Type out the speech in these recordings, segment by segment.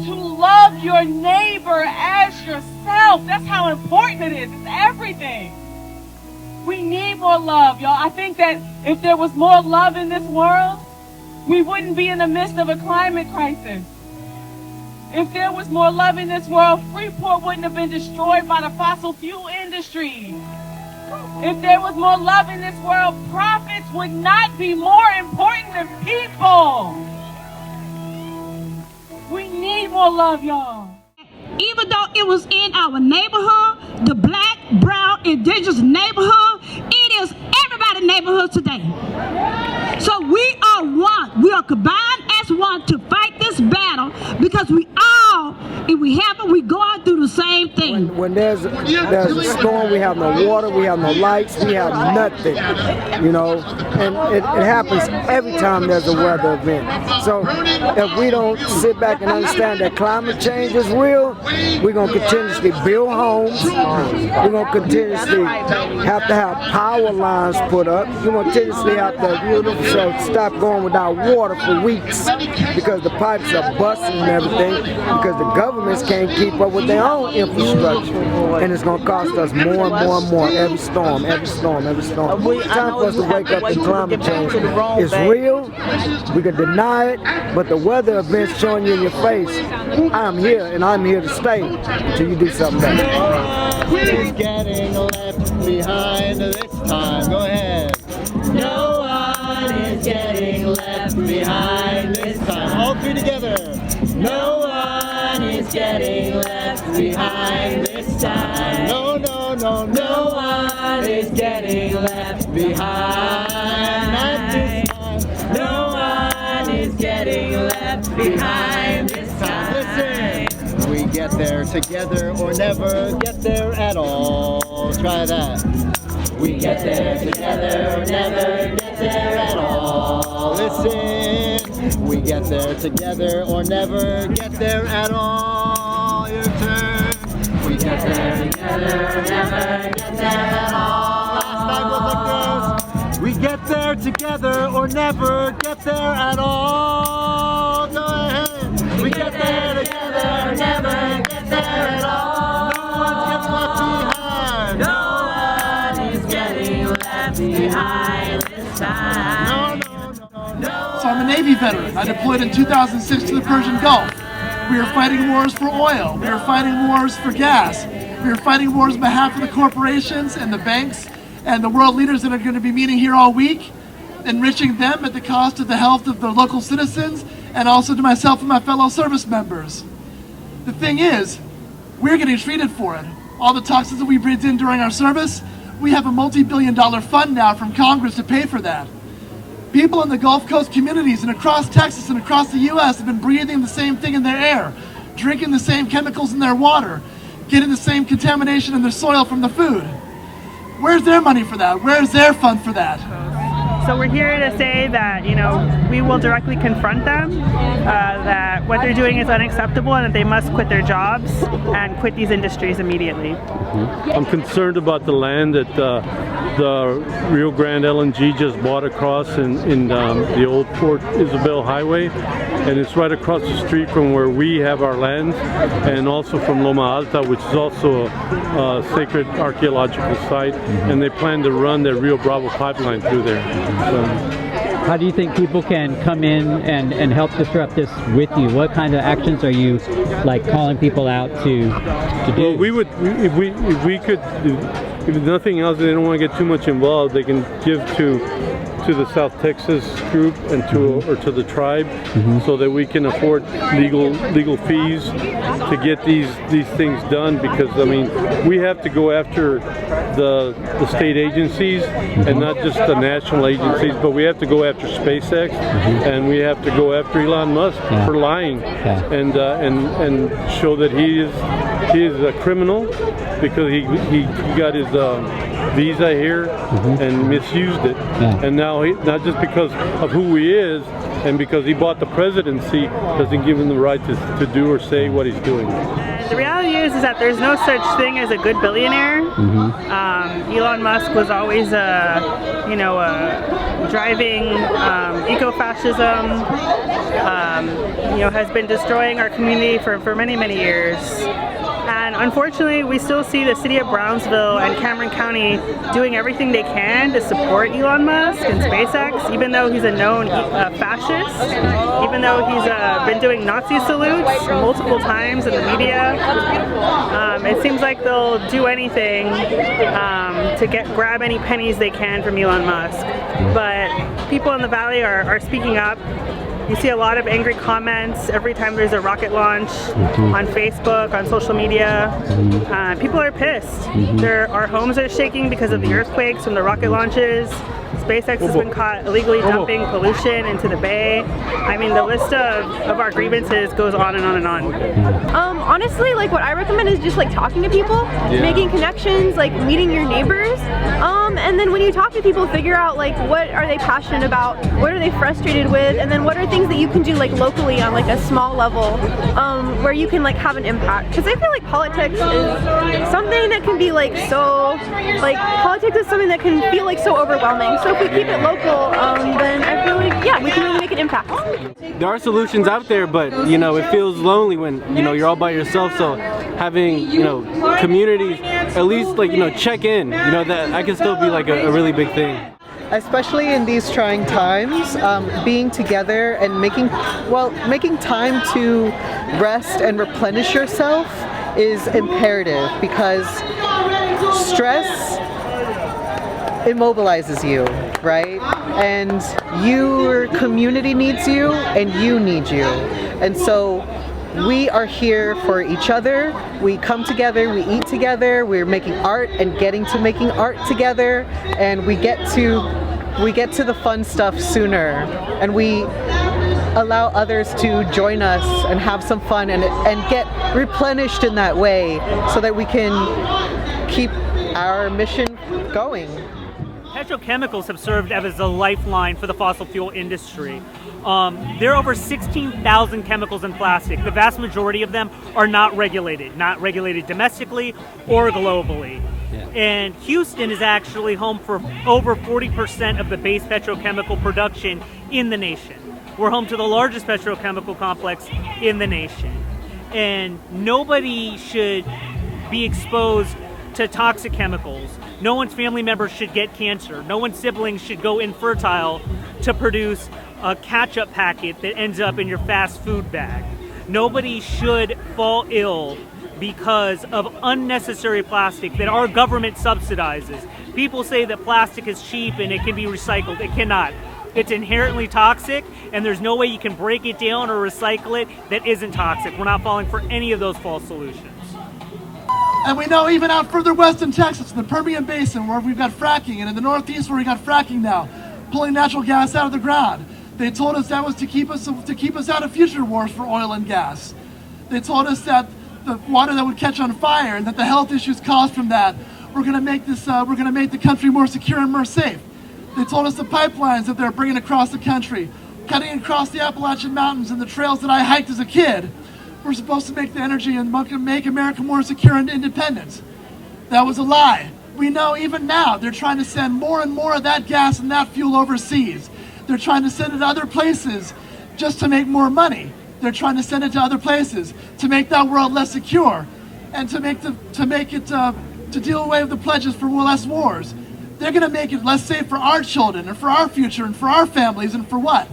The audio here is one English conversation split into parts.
to love your neighbor as yourself. That's how important it is. It's everything. We need more love, y'all. I think that if there was more love in this world, we wouldn't be in the midst of a climate crisis. If there was more love in this world, Freeport wouldn't have been destroyed by the fossil fuel industry. If there was more love in this world, profits would not be more important than people. We need more love, y'all. Even though it was in our neighborhood, the black, brown, indigenous neighborhood, it is everybody's neighborhood today. So we are one. We are combined as one to fight this battle because we all, if we haven't, we going through the same thing. When there's a storm, we have no water, we have no lights, we have nothing, you know, and it happens every time there's a weather event. So if we don't sit back and understand that climate change is real, we're going to continuously build homes, we're going to continuously have to have power lines put up, we're going to continuously have to stop going without water for weeks because the pipes are busting and everything because the governments can't keep up with their own infrastructure, and it's going to cost us more and more and more every storm, every storm, every storm. It's time for us to wake up to climate change. It's real, we can deny it, but the weather events showing you in your face, I'm here and I'm here to stay until you do something better. Who's getting left behind this time? Go ahead. No one is getting left behind this time. All three together. No one is getting left behind this time. No, no, no, no one is getting left behind this time. No one is getting left behind this time. Listen. We get there together or never get there at all. Try that. We get there together or never get there at all. Listen, we get there together or never get there at all. Your turn. We get there together or never get there at all. Last time goes like this. We get there together or never get there at all. Go ahead. We get there together or never get there at all. No one gets left behind. Behind this time. No. So I'm a Navy veteran. I deployed in 2006 to the Persian Gulf. We are fighting wars for oil. We are fighting wars for gas. We are fighting wars on behalf of the corporations and the banks and the world leaders that are going to be meeting here all week, enriching them at the cost of the health of the local citizens and also to myself and my fellow service members. The thing is, we're getting treated for it. All the toxins that we breathed in during our service, we have a multi-billion-dollar fund now from Congress to pay for that. People in the Gulf Coast communities and across Texas and across the U.S. have been breathing the same thing in their air, drinking the same chemicals in their water, getting the same contamination in their soil from the food. Where's their money for that? Where's their fund for that? So we're here to say that, you know, we will directly confront them, that what they're doing is unacceptable and that they must quit their jobs and quit these industries immediately. I'm concerned about the land that the Rio Grande LNG just bought across in the old Port Isabel Highway, and it's right across the street from where we have our lands, and also from Loma Alta, which is also a sacred archaeological site, and they plan to run their Rio Bravo pipeline through there. So, how do you think people can come in and help disrupt this with you? What kind of actions are you like calling people out to do? Well, we would, if we could, if nothing else, they don't want to get too much involved, they can give to the South Texas group and to the tribe, so that we can afford legal fees to get these things done, because I mean we have to go after the state agencies and not just the national agencies, but we have to go after SpaceX and we have to go after Elon Musk for lying and show that he is a criminal because he got his visa here and misused it, and now not just because of who he is and because he bought the presidency doesn't give him the right to do or say what he's doing. The reality is that there's no such thing as a good billionaire. Elon Musk was always driving eco-fascism, has been destroying our community for many, many years. And unfortunately, we still see the city of Brownsville and Cameron County doing everything they can to support Elon Musk and SpaceX, even though he's a known fascist, even though he's been doing Nazi salutes multiple times in the media. It seems like they'll do anything to grab any pennies they can from Elon Musk. But people in the Valley are speaking up. You see a lot of angry comments every time there's a rocket launch on Facebook, on social media. People are pissed. Our homes are shaking because of the earthquakes from the rocket launches. SpaceX has been caught illegally dumping pollution into the bay. I mean, the list of our grievances goes on and on and on. Honestly, like what I recommend is just like talking to people, making connections, like meeting your neighbors. And then when you talk to people, figure out like what are they passionate about, what are they frustrated with, and then what are things that you can do like locally on like a small level where you can like have an impact. Because I feel like politics is something that can be like so, like politics is something that can feel like so overwhelming. So if we keep it local, then I feel like, yeah, we can really make an impact. There are solutions out there, but it feels lonely when you're all by yourself. So having communities at least like check in, that can still be like a really big thing. Especially in these trying times, being together and making time to rest and replenish yourself is imperative, because stress immobilizes you, right? And your community needs you and you need you. And so we are here for each other. We come together, we eat together, we're making art and getting to making art together, and we get to the fun stuff sooner, and we allow others to join us and have some fun and get replenished in that way so that we can keep our mission going. Petrochemicals have served as a lifeline for the fossil fuel industry. There are over 16,000 chemicals in plastic. The vast majority of them are not regulated domestically or globally. And Houston is actually home for over 40% of the base petrochemical production in the nation. We're home to the largest petrochemical complex in the nation. And nobody should be exposed to toxic chemicals. No one's family members should get cancer. No one's siblings should go infertile to produce a ketchup packet that ends up in your fast food bag. Nobody should fall ill because of unnecessary plastic that our government subsidizes. People say that plastic is cheap and it can be recycled. It cannot. It's inherently toxic, and there's no way you can break it down or recycle it that isn't toxic. We're not falling for any of those false solutions. And we know even out further west in Texas, in the Permian Basin, where we've got fracking, and in the Northeast where we got fracking now, pulling natural gas out of the ground. They told us that was to keep us out of future wars for oil and gas. They told us that the water that would catch on fire and that the health issues caused from that we're going to make the country more secure and more safe. They told us the pipelines that they're bringing across the country, cutting across the Appalachian Mountains and the trails that I hiked as a kid, were supposed to make the energy and make America more secure and independent. That was a lie. We know even now they're trying to send more and more of that gas and that fuel overseas. They're trying to send it to other places just to make more money. They're trying to send it to other places to make that world less secure and to deal away with the pledges for less wars. They're going to make it less safe for our children and for our future and for our families, and for what?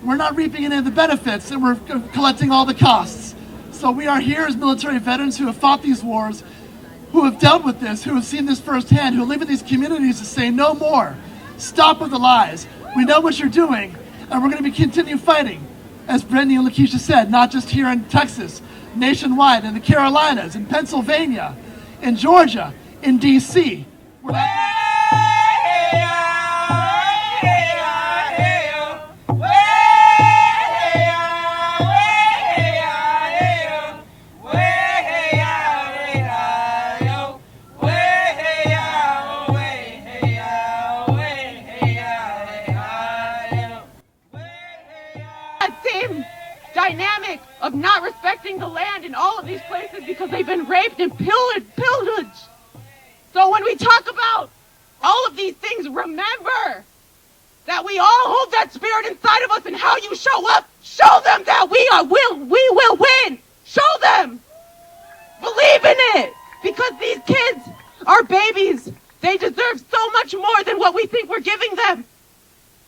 We're not reaping any of the benefits, and we're collecting all the costs. So we are here as military veterans who have fought these wars, who have dealt with this, who have seen this firsthand, who live in these communities to say no more. Stop with the lies. We know what you're doing, and we're going to continue fighting. As Brittany and Lakeisha said, not just here in Texas, nationwide, in the Carolinas, in Pennsylvania, in Georgia, in D.C. Dynamic of not respecting the land in all of these places because they've been raped and pillaged. So when we talk about all of these things, remember that we all hold that spirit inside of us, and how you show up, show them that we will win. Show them. Believe in it, because these kids are babies. They deserve so much more than what we think we're giving them.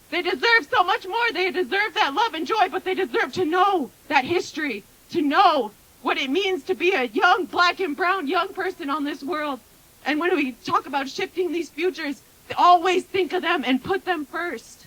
They deserve so much more. They deserve that love and joy, but they deserve to know that history, to know what it means to be a young black and brown young person on this world. And when we talk about shifting these futures, always think of them and put them first.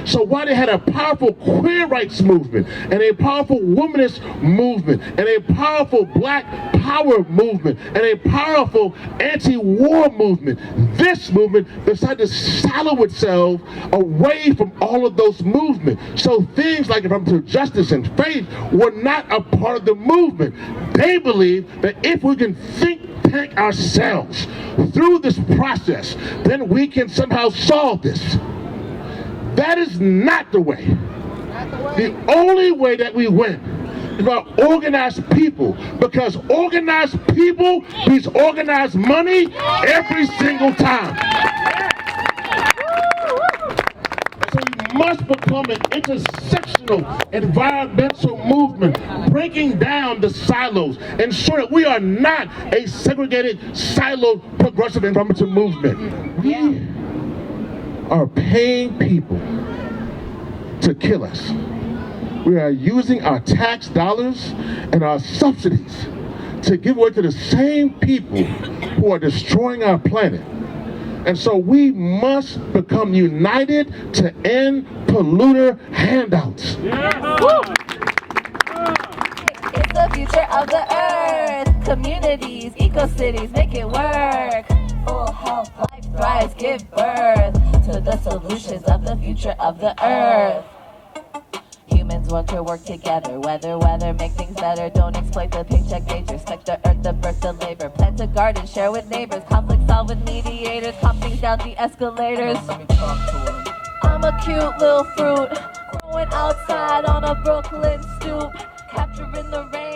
So while they had a powerful queer rights movement and a powerful womanist movement and a powerful black power movement and a powerful anti-war movement, this movement decided to silo itself away from all of those movements. So things like environmental justice and faith were not a part of the movement. They believed that if we can think tank ourselves through this process, then we can somehow solve this. That is not the way. The only way that we win is about organized people, because organized people beats organized money every single time. So we must become an intersectional environmental movement, breaking down the silos, ensure that we are not a segregated, siloed, progressive environmental movement. We are paying people to kill us. We are using our tax dollars and our subsidies to give away to the same people who are destroying our planet. And so we must become united to end polluter handouts. It's the future of the earth. Communities, eco-cities, make it work. Full health, life thrives, give birth to the solutions of the future of the earth. Humans want to work together, weather, make things better. Don't exploit the paycheck nature, respect the earth, the birth, the labor. Plant a garden, share with neighbors, conflict solve with mediators, calm things down the escalators. I'm a cute little fruit, growing outside on a Brooklyn stoop, capturing the rain.